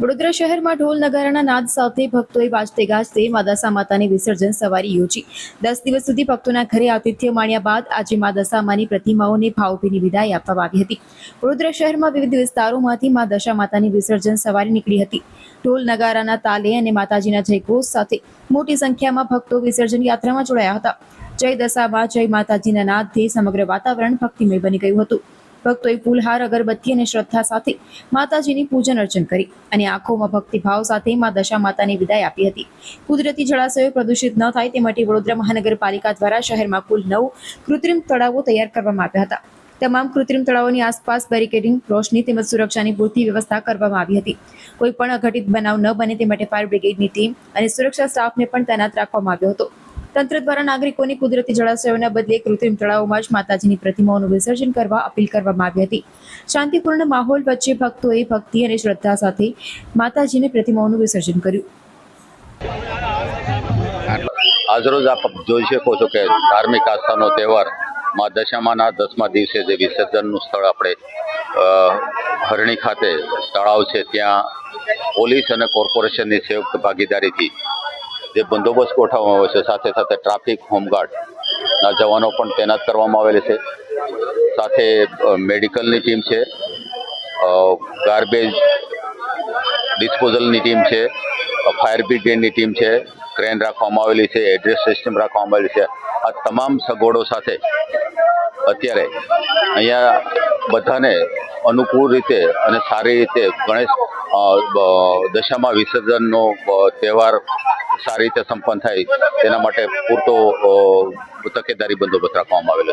વડોદરા શહેરમાં ઢોલ નગારાના નાદ સાથે ભક્તોએ વાજતે ગાજતે માદશા માતાની વિસર્જન સવારી યોજી 10 દિવસ સુધી ભક્તોના ઘરે આતિથ્ય માણ્યા બાદ આજે માદશા માની પ્રતિમાઓને ભાવભીની વિદાય આપવામાં આવી હતી। વડોદરા શહેરમાં વિવિધ વિસ્તારોમાંથી માદશા માતાની વિસર્જન સવારી નીકળી હતી। ઢોલ નગારાના તાલે અને માતાજીના જયઘોષ સાથે મોટી સંખ્યામાં ભક્તો વિસર્જન યાત્રામાં જોડાયા હતા। જય દશામાં જય માતાજીના નાદથી સમગ્ર વાતાવરણ ભક્તિમય બની ગયું હતું। ભક્તોએ ફૂલહાર, અગરબત્તી અને શ્રદ્ધા સાથે માતાજીની પૂજન અર્ચન કરી અને આંખોમાં ભક્તિભાવ સાથે માદશા માતાની વિદાય આપી હતી। કુદરતી જળાશયો પ્રદૂષિત ન થાય તે માટે વડોદરા મહાનગરપાલિકા દ્વારા શહેરમાં કુલ 9 કૃત્રિમ તળાવો તૈયાર કરવામાં આવ્યા હતા। તમામ કૃત્રિમ તળાવોની આસપાસ બેરિકેડિંગ, રોશની તેમજ સુરક્ષાની પૂરતી વ્યવસ્થા કરવામાં આવી હતી। કોઈ પણ અઘટિત બનાવ ન બને તે માટે ફાયર બ્રિગેડની ટીમ અને સુરક્ષા સ્ટાફને પણ તૈનાત રાખવામાં આવ્યો હતો। તંત્ર દ્વારા નાગરિકોને કુદરતી જળાશયોના બદલે કૃત્રિમ તળાવોમાં જ માતાજીની પ્રતિમાઓનું વિસર્જન કરવા અપીલ કરવામાં આવી હતી। શાંતિપૂર્ણ માહોલ વચ્ચે ભક્તોએ ભક્તિ અને શ્રદ્ધા સાથે માતાજીની પ્રતિમાઓનું વિસર્જન કર્યું। આજરોજ આપ જોઈ શકો છો કે ધાર્મિક આસ્થાનો તહેવાર મા દશામાના 10મા દિવસે જે વિસર્જનનું સ્થળ આપણે હરણી ખાતે તળાવ છે ત્યાં પોલીસ અને કોર્પોરેશનની સંયુક્ત ભાગીદારીથી જે બંદોબસ્ત ગોઠવવામાં આવે છે, સાથે સાથે ટ્રાફિક હોમગાર્ડના જવાનો પણ તૈનાત કરવામાં આવેલ છે। સાથે મેડિકલની ટીમ છે, ગાર્બેજ ડિસ્પોઝલની ટીમ છે, ફાયર બ્રિગેડની ટીમ છે, ક્રેન રાખવામાં આવેલી છે, એડ્રેસ સિસ્ટમ રાખવામાં આવેલી છે। આ તમામ સગવડો સાથે અત્યારે અહીંયા બધાને અનુકૂળ રીતે અને સારી રીતે ગણેશ દશામા વિસર્જનનો તહેવાર સારી રીતે સંપન્ન થાય તેના માટે પૂરતો તકેદારી બંદોબસ્ત રાખવામાં આવેલો છે।